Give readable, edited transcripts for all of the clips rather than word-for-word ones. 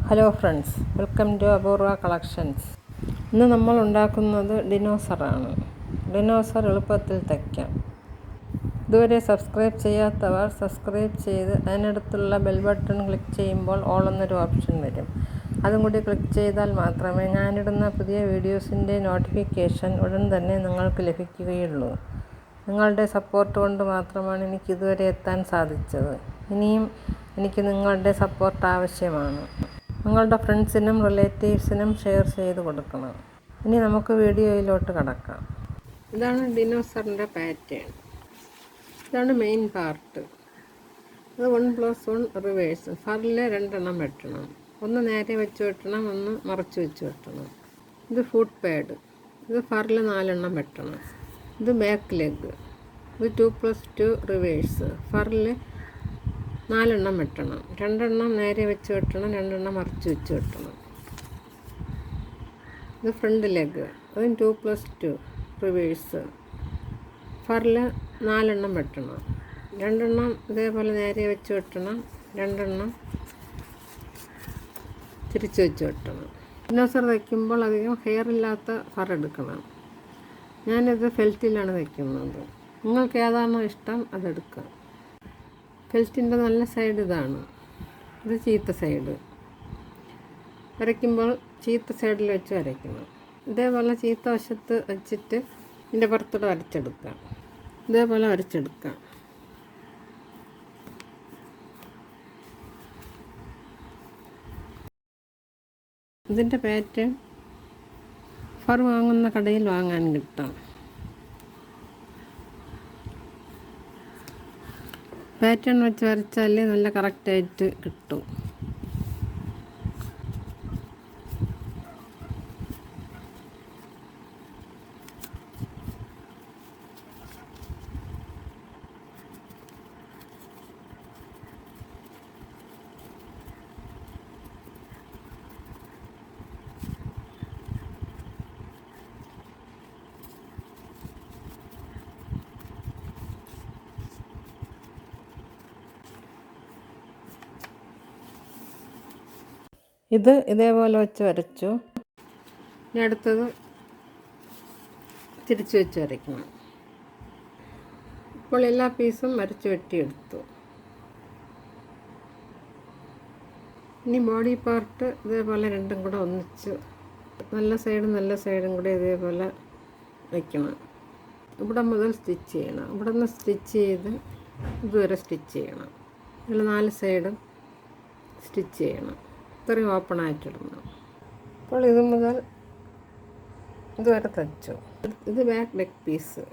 Hello friends, welcome to അപൂർവ collections. ഇന്ന് നമ്മൾ ഉണ്ടാക്കുന്നത് ഡിനോസറാണ്. ഡിനോസർ എളുപ്പത്തിൽ തയ്ക്കാം. ഇതുവരെ സബ്സ്ക്രൈബ് ചെയ്യാത്തവർ സബ്സ്ക്രൈബ് ചെയ്ത് അതിനടുത്തുള്ള ബെൽ ബട്ടൺ ക്ലിക്ക് ചെയ്യുമ്പോൾ ഓൾ എന്നൊരു ഓപ്ഷൻ വരും. അതും കൂടി ക്ലിക്ക് ചെയ്താൽ മാത്രമേ ഞാനിടുന്ന പുതിയ വീഡിയോസിൻ്റെ നോട്ടിഫിക്കേഷൻ ഉടൻ തന്നെ നിങ്ങൾക്ക് ലഭിക്കുകയുള്ളൂ. നിങ്ങളുടെ സപ്പോർട്ട് കൊണ്ട് മാത്രമാണ് എനിക്കിതുവരെ എത്താൻ സാധിച്ചത്. ഇനിയും എനിക്ക് നിങ്ങളുടെ സപ്പോർട്ട് ആവശ്യമാണ്. നിങ്ങളുടെ ഫ്രണ്ട്സിനും റിലേറ്റീവ്സിനും ഷെയർ ചെയ്ത് കൊടുക്കണം. ഇനി നമുക്ക് വീഡിയോയിലോട്ട് കടക്കാം. ഇതാണ് ഡിനോസറിൻ്റെ പാറ്റേൺ. ഇതാണ് മെയിൻ പാർട്ട്. അത് 1+1 റിവേഴ്സ്. ഫറിൽ 2 എണ്ണം വെട്ടണം. ഒന്ന് നേരെ വെച്ച് വെട്ടണം, ഒന്ന് മറച്ച് വെച്ച് വെട്ടണം. ഇത് ഫുട്ട് പാഡ്. ഇത് ഫറിൽ 4 എണ്ണം വെട്ടണം. ഇത് ബാക്ക് ലെഗ്. ഇത് 2+2 റിവേഴ്സ്. ഫറിൽ 4 എണ്ണം വെട്ടണം. 2 എണ്ണം നേരെ വെച്ച് വെട്ടണം, 2 എണ്ണം മറിച്ച് വെച്ച് വെട്ടണം. ഇത് ഫ്രണ്ട് ലെഗ്. അതും 2+2 റിവേഴ്സ്. ഫറിൽ 4 എണ്ണം വെട്ടണം. 2 എണ്ണം ഇതേപോലെ നേരെ വെച്ച് വെട്ടണം, 2 എണ്ണം തിരിച്ച് വെച്ച് വെട്ടണം. ഡിനോസർ വയ്ക്കുമ്പോൾ അധികം ഹെയർ ഇല്ലാത്ത ഫർ എടുക്കണം. ഞാനിത് ഫെൽറ്റിലാണ് വയ്ക്കുന്നത്. നിങ്ങൾക്ക് ഏതാണോ ഇഷ്ടം അതെടുക്കാം. ഫെൽറ്റിൻ്റെ നല്ല സൈഡ് ഇതാണ്. ഇത് ചീത്ത സൈഡ്. വരയ്ക്കുമ്പോൾ ചീത്ത സൈഡിൽ വെച്ച് വരയ്ക്കണം. ഇതേപോലെ ചീത്ത വശത്ത് വെച്ചിട്ട് ഇതിൻ്റെ പുറത്തൂടെ വരച്ചെടുക്കാം. ഇതേപോലെ വരച്ചെടുക്കാം. ഇതിൻ്റെ പാറ്റേൺ ഫർ വാങ്ങുന്ന കടയിൽ വാങ്ങാൻ കിട്ടും. പാറ്റേൺ വെച്ച് വരച്ചാൽ നല്ല കറക്റ്റായിട്ട് കിട്ടും. ഇത് ഇതേപോലെ വെച്ച് വരച്ചു. ഇനി അടുത്തത് തിരിച്ച് വെച്ച് വരയ്ക്കണം. ഇപ്പോൾ എല്ലാ പീസും വരച്ച് വെട്ടിയെടുത്തു. ഇനി ബോഡി പാർട്ട് ഇതേപോലെ രണ്ടും കൂടെ ഒന്നിച്ച് നല്ല സൈഡും കൂടെ ഇതേപോലെ വയ്ക്കണം. ഇവിടെ മുതൽ സ്റ്റിച്ച് ചെയ്യണം. ഇവിടെ നിന്ന് സ്റ്റിച്ച് ചെയ്ത് ഇതുവരെ സ്റ്റിച്ച് ചെയ്യണം. ഇതിൽ 4 സൈഡും സ്റ്റിച്ച് ചെയ്യണം. ഇത്രയും ഓപ്പൺ ആയിട്ടിടണം. അപ്പോൾ ഇത് മുതൽ ഇതുവരെ തയ്ച്ചു. ഇത് ബാക്ക് നെക്ക് പീസ്.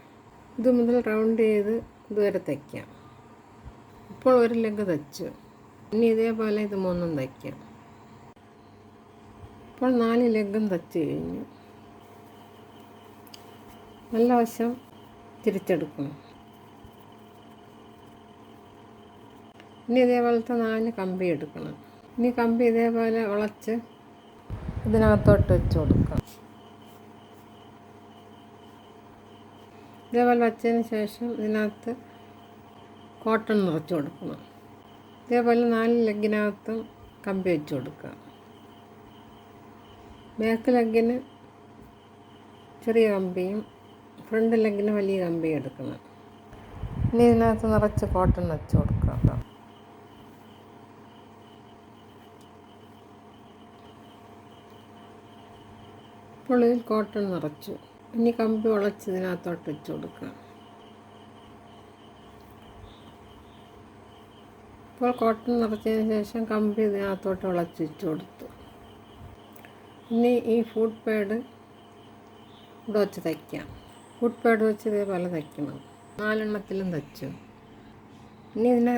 ഇത് മുതൽ റൗണ്ട് ചെയ്ത് ഇതുവരെ തയ്ക്കാം. ഇപ്പോൾ ഒരു ലെഗ് തയ്ച്ചു. ഇനി ഇതേപോലെ ഇത് 3 തയ്ക്കാം. ഇപ്പോൾ 4 ലെഗും തയ്ച്ചു കഴിഞ്ഞു. നല്ല വശം തിരിച്ചെടുക്കണം. ഇനി ഇതേപോലത്തെ 4 കമ്പി എടുക്കണം. ഇനി കമ്പി ഇതേപോലെ വളച്ച് ഇതിനകത്തോട്ട് വെച്ച് കൊടുക്കാം. ഇതേപോലെ വച്ചതിന് ശേഷം ഇതിനകത്ത് കോട്ടൺ നിറച്ച് കൊടുക്കണം. ഇതേപോലെ 4 ലെഗിനകത്തും കമ്പി വെച്ച് കൊടുക്കാം. ബാക്ക് ലെഗിന് ചെറിയ കമ്പിയും ഫ്രണ്ട് ലെഗിന് വലിയ കമ്പിയും എടുക്കണം. ഇനി ഇതിനകത്ത് നിറച്ച് കോട്ടൺ വെച്ച് കൊടുക്കാം. ഇപ്പോൾ ഇതിൽ കോട്ടൺ നിറച്ചു. ഇനി കമ്പി വളച്ച് ഇതിനകത്തോട്ട് വെച്ച് കൊടുക്കാം. ഇപ്പോൾ കോട്ടൺ നിറച്ചതിന് ശേഷം കമ്പി ഇതിനകത്തോട്ട് വളച്ച് വെച്ച് കൊടുത്തു. ഇനി ഈ ഫുട്ട് പാഡ് ഇവിടെ വെച്ച് തയ്ക്കാം. ഫുട്ട് പാഡ് വെച്ച് ഇതേപോലെ തയ്ക്കണം. 4 എണ്ണത്തിലും തയ്ച്ചു. ഇനി ഇതിനെ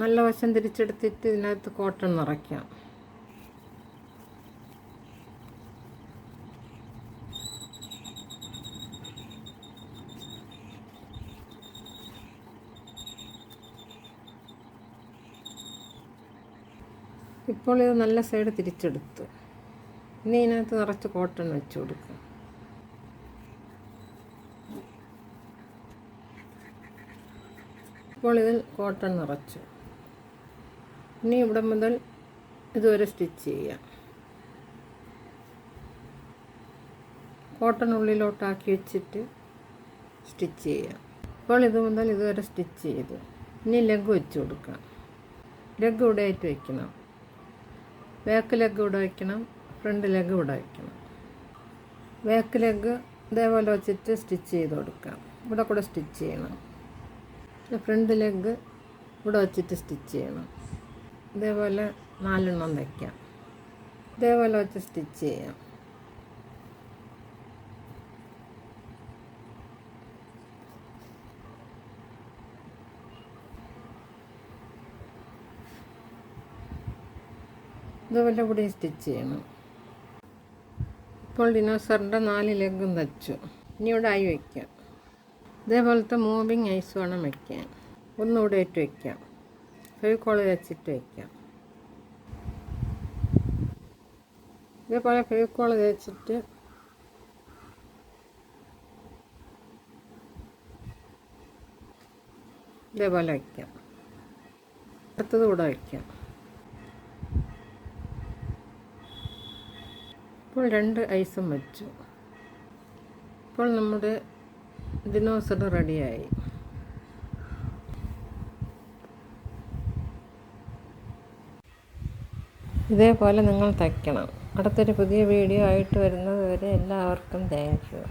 നല്ല വശം തിരിച്ചെടുത്തിട്ട് ഇതിനകത്ത് കോട്ടൺ നിറയ്ക്കാം. ഇപ്പോൾ ഇത് നല്ല സൈഡ് തിരിച്ചെടുത്തു. ഇനി ഇതിനകത്ത് നിറച്ച് കോട്ടൺ വെച്ച് കൊടുക്കുക. ഇപ്പോൾ ഇതിൽ കോട്ടൺ നിറച്ചു. ഇനി ഇവിടെ മുതൽ ഇതുവരെ സ്റ്റിച്ച് ചെയ്യാം. കോട്ടൺ ഉള്ളിലോട്ടാക്കി വെച്ചിട്ട് സ്റ്റിച്ച് ചെയ്യാം. ഇപ്പോൾ ഇത് മുതൽ ഇതുവരെ സ്റ്റിച്ച് ചെയ്തു. ഇനി ലെഗ് വെച്ച് കൊടുക്കാം. ലെഗ് ഇവിടെ ആയിട്ട് വയ്ക്കണം. ബാക്ക് ലെഗ് ഇവിടെ വയ്ക്കണം, ഫ്രണ്ട് ലെഗ് ഇവിടെ വയ്ക്കണം. ബാക്ക് ലെഗ് ഇതേപോലെ വെച്ചിട്ട് സ്റ്റിച്ച് ചെയ്ത് കൊടുക്കാം. ഇവിടെ കൂടെ സ്റ്റിച്ച് ചെയ്യണം. ഫ്രണ്ട് ലെഗ് ഇവിടെ വെച്ചിട്ട് സ്റ്റിച്ച് ചെയ്യണം. ഇതേപോലെ 4 എണ്ണം വയ്ക്കാം. ഇതേപോലെ വെച്ച് സ്റ്റിച്ച് ചെയ്യാം. ഇതുപോലെ കൂടി സ്റ്റിച്ച് ചെയ്യണം. ഇപ്പോൾ ഡിനോസറിൻ്റെ 4 ലെഗും തച്ചു. ഇനി ഇവിടെ ആയി വയ്ക്കാം. ഇതേപോലത്തെ മൂവിങ് ഐസ് വേണം വയ്ക്കാൻ. ഒന്നുകൂടെ ഇട്ട് വയ്ക്കാം. ഫെവിക്കോൾ വെച്ചിട്ട് വയ്ക്കാം. ഇതേപോലെ ഫെവിക്കോൾ തേച്ചിട്ട് ഇതേപോലെ വയ്ക്കാം. അടുത്തത് കൂടെ വയ്ക്കാം. ഇപ്പോൾ 2 ഐസും വെച്ചു. ഇപ്പോൾ നമ്മുടെ ഡിനോസർ റെഡിയായി. ഇതേപോലെ നിങ്ങൾ തയ്ക്കണം. അടുത്തൊരു പുതിയ വീഡിയോ ആയിട്ട് വരുന്നത് വരെ എല്ലാവർക്കും താങ്ക് യു.